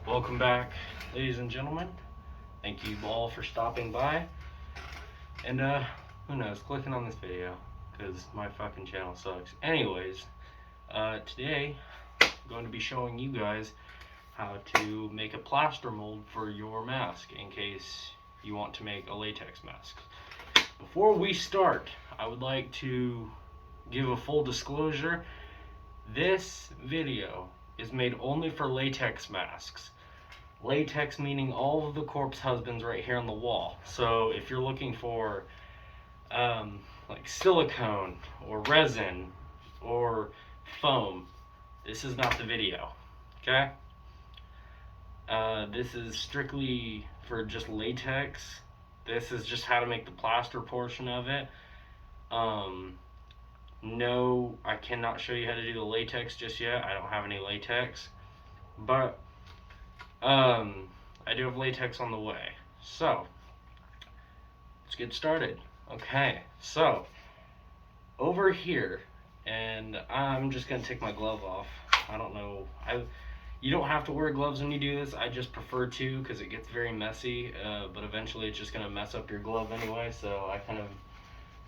Welcome back, ladies and gentlemen. Thank you all for stopping by. And who knows, clicking on this video, because my fucking channel sucks. Anyways, today I'm going to be showing you guys how to make a plaster mold for your mask in case you want to make a latex mask. Before we start, I would like to give a full disclosure. This video is made only for latex masks. Latex meaning all of the corpse husbands right here on the wall. So if you're looking for like silicone or resin or foam, this is not the video. Okay? This is strictly for just latex. This is just how to make the plaster portion of it. No, I cannot show you how to do the latex just yet. I don't have any latex. But I do have latex on the way. So, let's get started. Okay, so over here, and I'm just gonna take my glove off. I don't know, you don't have to wear gloves when you do this. I just prefer to because it gets very messy, but eventually it's just gonna mess up your glove anyway, so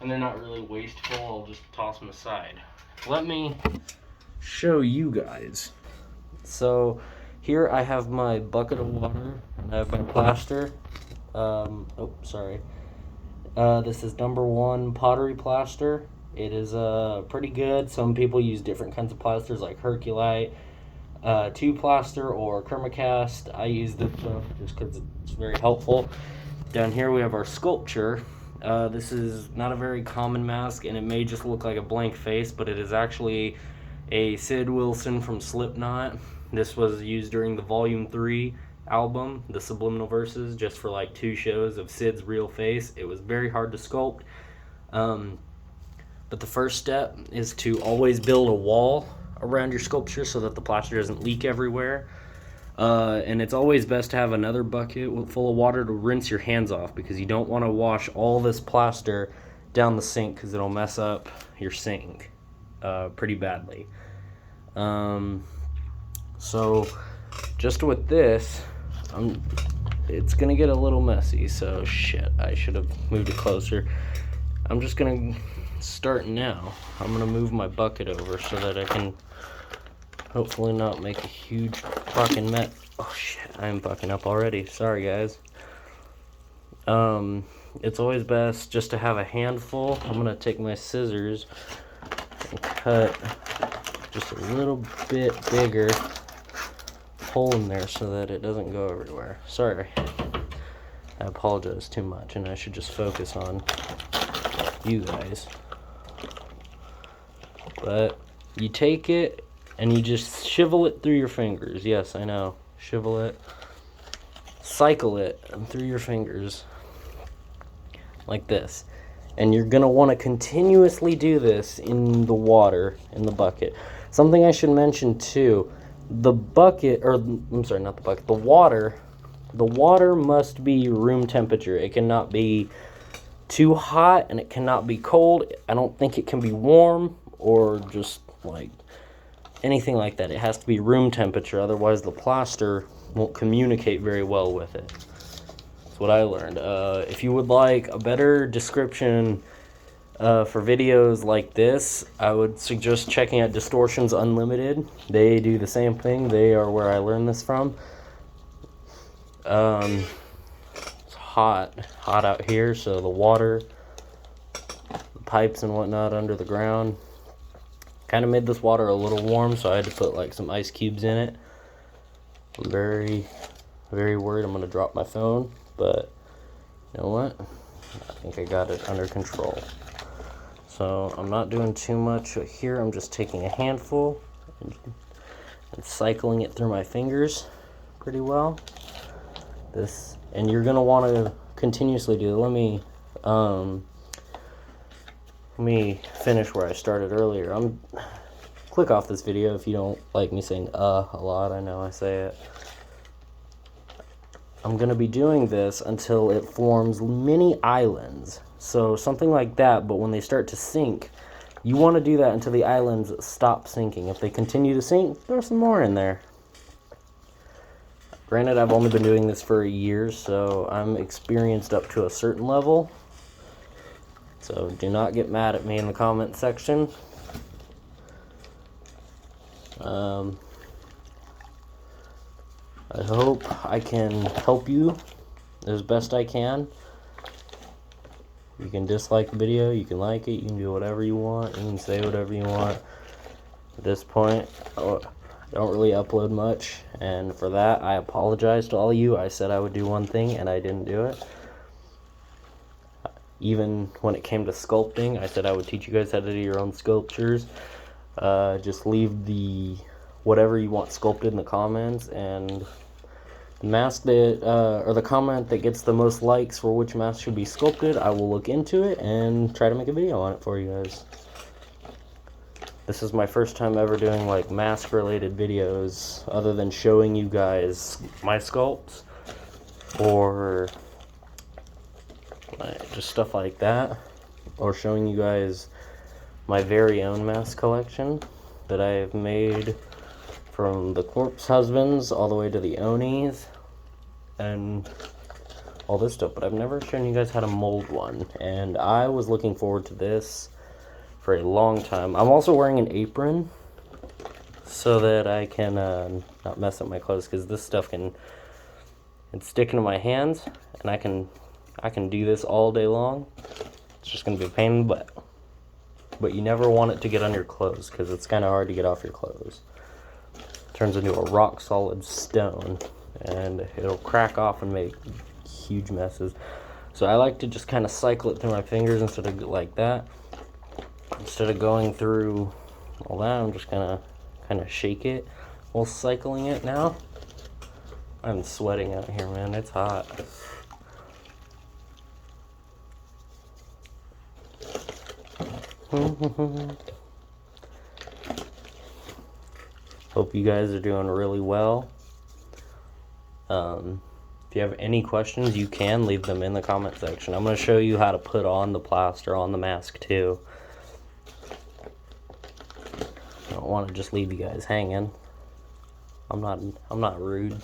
and they're not really wasteful. I'll just toss them aside. Let me show you guys. So here I have my bucket of water and I have my plaster. This is #1 Pottery plaster. It is pretty good. Some people use different kinds of plasters like Herculite, tube plaster, or Chromacast. I use this stuff just because it's very helpful. Down here we have our sculpture. This is not a very common mask, and it may just look like a blank face, but it is actually a Sid Wilson from Slipknot. This was used during the Volume 3 album, The Subliminal Verses, just for like 2 shows of Sid's real face. It was very hard to sculpt. But the first step is to always build a wall around your sculpture so that the plaster doesn't leak everywhere. And it's always best to have another bucket full of water to rinse your hands off, because you don't want to wash all this plaster down the sink because it'll mess up your sink pretty badly. So just with this, it's gonna get a little messy, so shit, I should have moved it closer. I'm just gonna start now. I'm gonna move my bucket over so that I can hopefully not make a huge fucking mess. Oh shit, I'm fucking up already. Sorry guys. It's always best just to have a handful. I'm gonna take my scissors and cut just a little bit bigger hole in there so that it doesn't go everywhere. Sorry, I apologize too much, and I should just focus on you guys. But you take it and you just shivel it through your fingers. Yes, I know, shivel it, cycle it through your fingers like this. And you're gonna want to continuously do this in the water, in the bucket. Something I should mention too, the bucket, or I'm sorry, not the bucket, the water must be room temperature. It cannot be too hot and it cannot be cold. I don't think it can be warm or just like anything like that. It has to be room temperature, otherwise the plaster won't communicate very well with it. That's what I learned. If you would like a better description for videos like this, I would suggest checking out Distortions Unlimited. They do the same thing. They are where I learned this from. It's hot out here, so the water, the pipes and whatnot under the ground kind of made this water a little warm, so I had to put like some ice cubes in it. I'm very, very worried I'm going to drop my phone, but you know what? I think I got it under control. So I'm not doing too much here. I'm just taking a handful and cycling it through my fingers pretty well. And you're gonna want to continuously do it. Let me finish where I started earlier. Click off this video if you don't like me saying a lot. I know I say it. I'm gonna be doing this until it forms mini islands. So something like that, but when they start to sink, you want to do that until the islands stop sinking. If they continue to sink, throw some more in there. Granted, I've only been doing this for a year, so I'm experienced up to a certain level. So do not get mad at me in the comment section. I hope I can help you as best I can. You can dislike the video, you can like it, you can do whatever you want, you can say whatever you want. At this point, I don't really upload much, and for that, I apologize to all of you. I said I would do one thing, and I didn't do it. Even when it came to sculpting, I said I would teach you guys how to do your own sculptures. Just leave the whatever you want sculpted in the comments, and the mask that, or the comment that gets the most likes for which mask should be sculpted, I will look into it and try to make a video on it for you guys. This is my first time ever doing like mask related videos other than showing you guys my sculpts or just stuff like that, or showing you guys my very own mask collection that I have made from the corpse husbands all the way to the Onis and all this stuff, but I've never shown you guys how to mold one, and I was looking forward to this for a long time. I'm also wearing an apron so that I can not mess up my clothes, because this stuff it's sticking to my hands, and I can do this all day long. It's just gonna be a pain in the butt. But you never want it to get on your clothes, because it's kind of hard to get off your clothes. It turns into a rock solid stone, and it'll crack off and make huge messes. So I like to just kind of cycle it through my fingers instead of like that. Instead of going through all that, I'm just gonna kind of shake it while cycling it now. I'm sweating out here, man. It's hot. Hope you guys are doing really well. If you have any questions, you can leave them in the comment section. I'm going to show you how to put on the plaster on the mask too. I don't want to just leave you guys hanging. I'm not rude,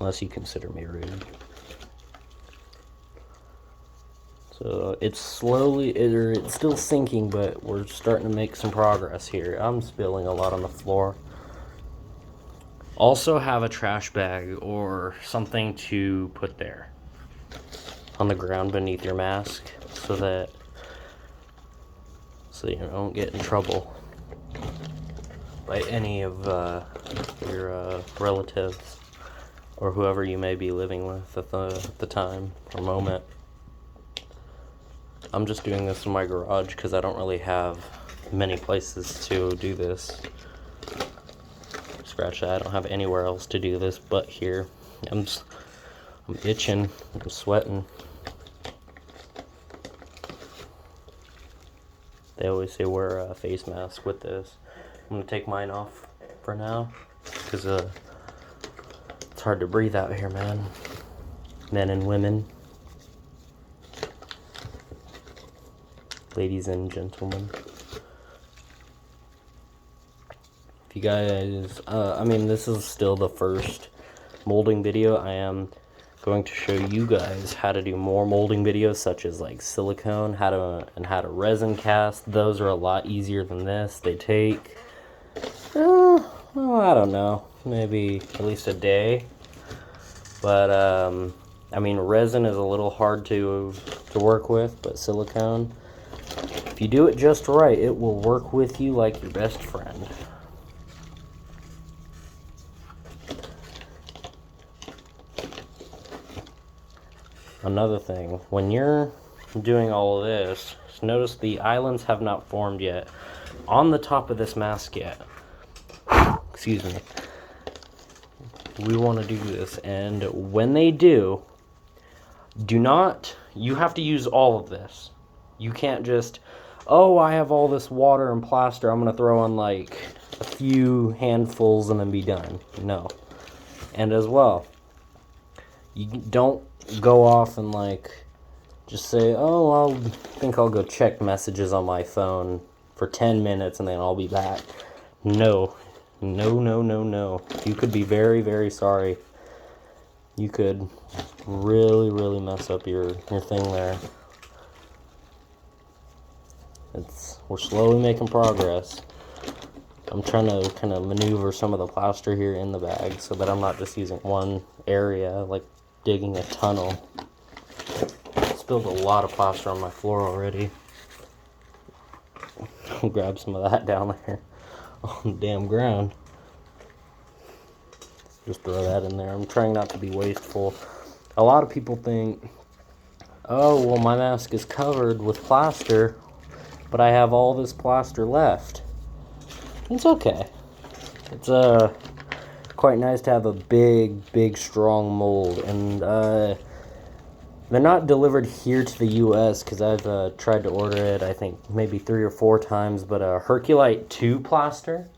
unless you consider me rude. So it's it's still sinking, but we're starting to make some progress here. I'm spilling a lot on the floor. Also have a trash bag or something to put there on the ground beneath your mask so you don't get in trouble by any of your relatives or whoever you may be living with at the time or moment. I'm just doing this in my garage because I don't really have many places to do this. Scratch that, I don't have anywhere else to do this but here. I'm itching, I'm sweating. They always say wear a face mask with this. I'm gonna take mine off for now because it's hard to breathe out here, man. Men and women. Ladies and gentlemen. If you guys, this is still the first molding video. I am going to show you guys how to do more molding videos, such as like silicone, how to resin cast. Those are a lot easier than this. They take, I don't know, maybe at least a day. But resin is a little hard to work with, but silicone, if you do it just right, it will work with you like your best friend. Another thing, when you're doing all of this, notice the islands have not formed yet on the top of this mask yet. Excuse me. We want to do this, and when they do, you have to use all of this. You can't just, oh, I have all this water and plaster, I'm going to throw on like a few handfuls and then be done. No. And as well, you don't go off and like just say, oh, I think I'll go check messages on my phone for 10 minutes and then I'll be back. No. No, no, no, no. You could be very, very sorry. You could really, really mess up your thing there. We're slowly making progress. I'm trying to kind of maneuver some of the plaster here in the bag so that I'm not just using one area, like digging a tunnel. Spilled a lot of plaster on my floor already. I'll grab some of that down there on the damn ground. Just throw that in there. I'm trying not to be wasteful. A lot of people think, oh, well, my mask is covered with plaster, but I have all this plaster left. It's okay. It's quite nice to have a big, strong mold. And they're not delivered here to the U.S. because I've tried to order it, I think, maybe 3 or 4 times. But Herculite 2 plaster,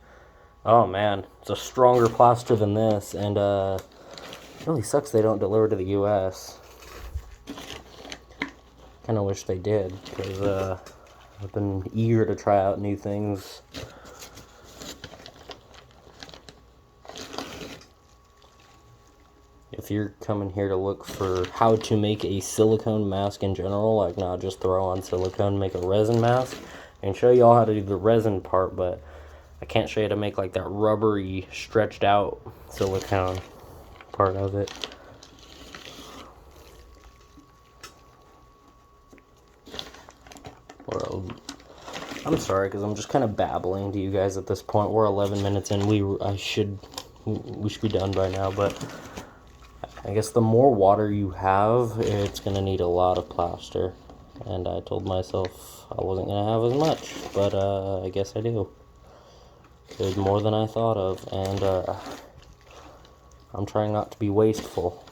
oh man, it's a stronger plaster than this. And it really sucks they don't deliver to the U.S. Kind of wish they did, because I've been eager to try out new things. If you're coming here to look for how to make a silicone mask in general, like not just throw on silicone, make a resin mask, I can show you all how to do the resin part, but I can't show you how to make like that rubbery, stretched out silicone part of it. I'm sorry, because I'm just kind of babbling to you guys at this point. We're 11 minutes in. We should be done by now, but I guess the more water you have, it's going to need a lot of plaster. And I told myself I wasn't going to have as much, but I guess I do. There's more than I thought of, and I'm trying not to be wasteful.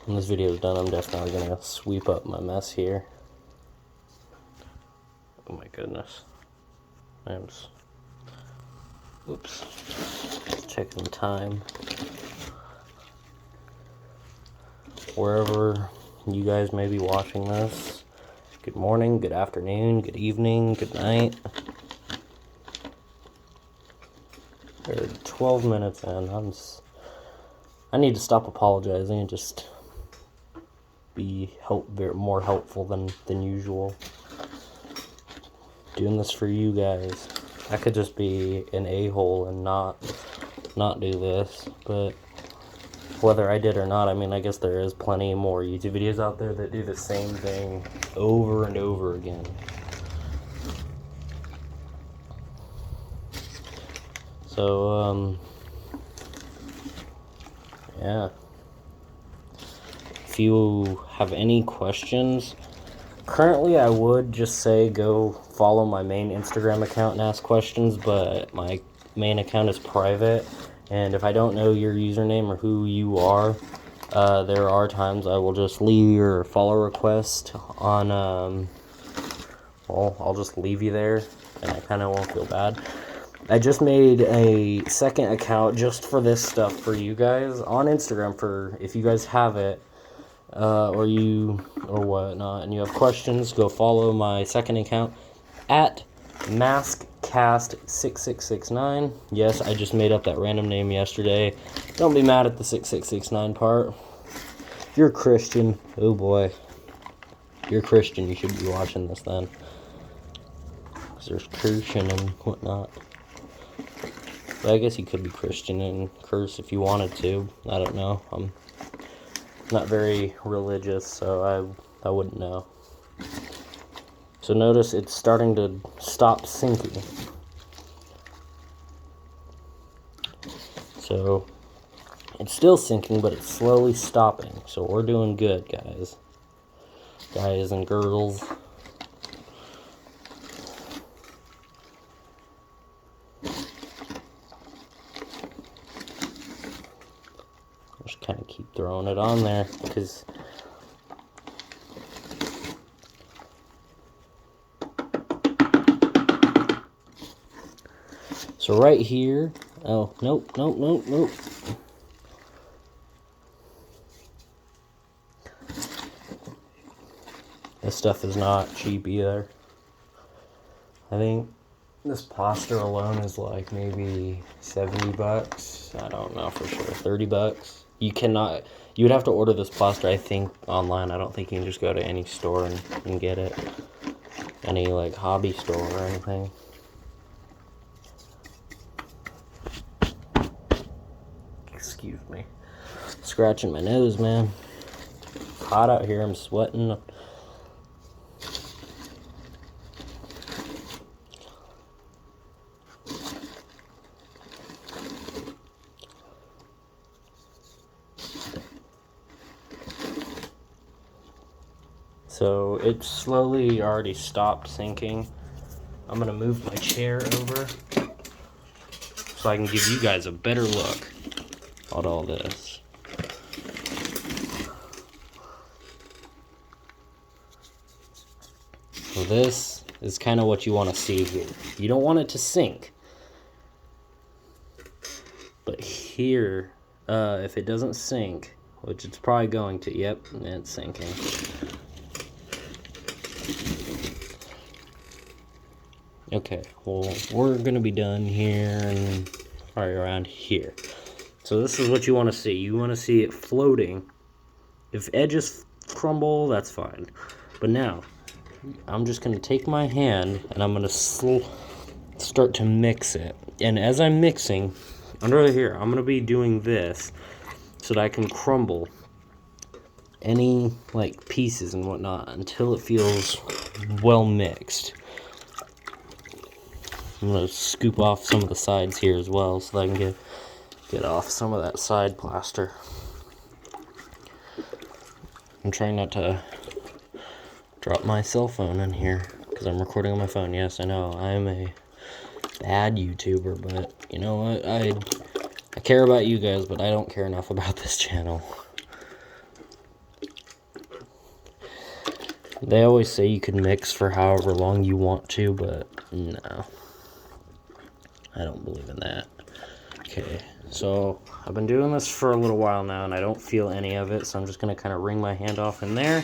When this video is done, I'm definitely going to sweep up my mess here. Oh my goodness. Oops. Checking the time. Wherever you guys may be watching this, good morning, good afternoon, good evening, good night. We're 12 minutes in. I need to stop apologizing and just be more helpful than usual. Doing this for you guys. I could just be an a-hole and not do this, but whether I did or not, I mean, I guess there is plenty more YouTube videos out there that do the same thing over and over again. So, yeah. If you have any questions, currently I would just say go follow my main Instagram account and ask questions, but my main account is private, and if I don't know your username or who you are, there are times I will just leave your follow request on, well, I'll just leave you there, and I kind of won't feel bad. I just made a second account just for this stuff for you guys on Instagram, for if you guys have it, or whatnot, and you have questions, go follow my second account at maskcast6669. Yes, I just made up that random name yesterday. Don't be mad at the 6669 part. If you're a Christian, oh boy, if you're a Christian, you should be watching this then, because there's cursing and whatnot. But I guess you could be Christian and curse if you wanted to. I don't know. I'm not very religious, so I wouldn't know. So notice it's starting to stop sinking. So it's still sinking, but it's slowly stopping. So we're doing good, guys. Guys and girls. Just kind of keep throwing it on there because so right here, oh, nope. stuff is not cheap either. I think this plaster alone is like maybe 70 bucks. I don't know for sure. 30 bucks. You would have to order this plaster, I think, online. I don't think you can just go to any store and get it. Any like hobby store or anything. Excuse me. Scratching my nose, man. It's hot out here. I'm sweating. So it slowly already stopped sinking. I'm gonna move my chair over so I can give you guys a better look at all this. So this is kind of what you want to see here. You don't want it to sink. But here, if it doesn't sink, which it's probably going to, yep, it's sinking. Okay, well, we're gonna be done here and right around here. So this is what you want to see. You want to see it floating. If edges crumble, that's fine. But now, I'm just gonna take my hand and I'm gonna start to mix it. And as I'm mixing, under here, I'm gonna be doing this so that I can crumble any like pieces and whatnot until it feels well mixed. I'm going to scoop off some of the sides here as well so that I can get off some of that side plaster. I'm trying not to drop my cell phone in here because I'm recording on my phone. Yes, I know, I'm a bad YouTuber, but you know what? I care about you guys, but I don't care enough about this channel. They always say you can mix for however long you want to, but no. I don't believe in that. Okay, so I've been doing this for a little while now and I don't feel any of it, so I'm just going to kind of wring my hand off in there.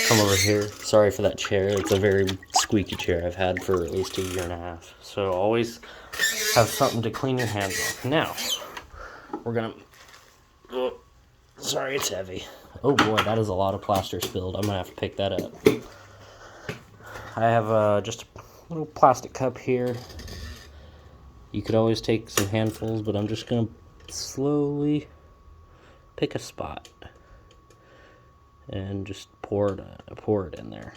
Come over here. Sorry for that chair. It's a very squeaky chair I've had for at least 1.5 years. So always have something to clean your hands off. Now, we're going to... Oh, sorry, it's heavy. Oh boy, that is a lot of plaster spilled. I'm going to have to pick that up. I have just a little plastic cup here. You could always take some handfuls, but I'm just going to slowly pick a spot and just pour it in there.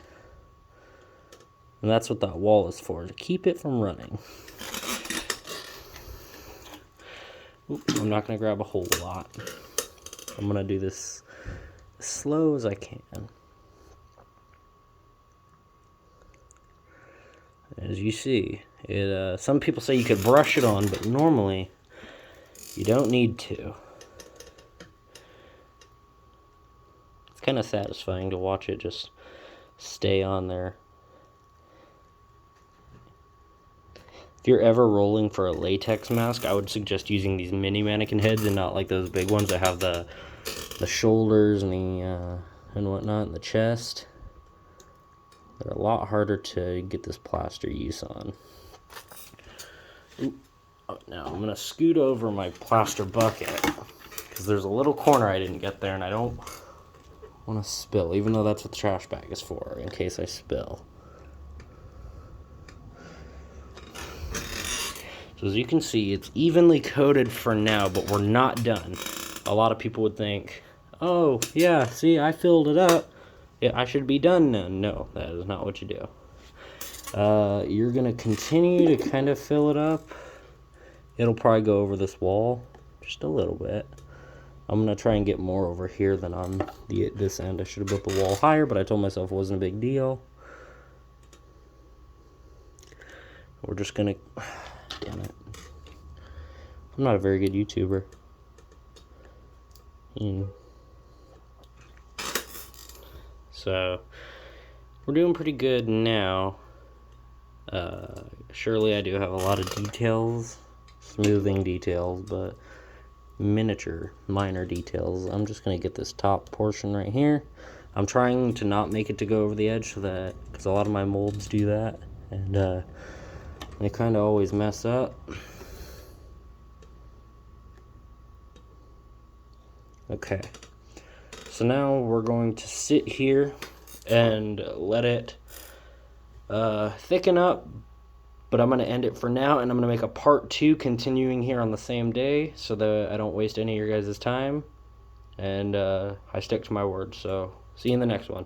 And that's what that wall is for, to keep it from running. Oop, I'm not going to grab a whole lot. I'm going to do this as slow as I can. As you see, some people say you could brush it on, but normally you don't need to. It's kind of satisfying to watch it just stay on there. If you're ever rolling for a latex mask, I would suggest using these mini mannequin heads and not like those big ones that have the shoulders and and whatnot, and the chest. They're a lot harder to get this plaster use on. Ooh. Oh, now I'm gonna scoot over my plaster bucket because there's a little corner I didn't get there and I don't want to spill, even though that's what the trash bag is for, in case I spill. So as you can see, it's evenly coated for now, but we're not done. A lot of people would think, oh yeah, see, I filled it up. Yeah, I should be done now. No, that is not what you do. You're going to continue to kind of fill it up. It'll probably go over this wall just a little bit. I'm going to try and get more over here than on this end. I should have built the wall higher, but I told myself it wasn't a big deal. We're just going to... Damn it. I'm not a very good YouTuber. So, we're doing pretty good now. Surely I do have a lot of details, smoothing details, but minor details. I'm just going to get this top portion right here. I'm trying to not make it to go over the edge, so that, because a lot of my molds do that, and they kind of always mess up. Okay, so now we're going to sit here and let it thicken up, but I'm going to end it for now, and I'm going to make a part 2 continuing here on the same day so that I don't waste any of your guys' time, and I stick to my word. So see you in the next one.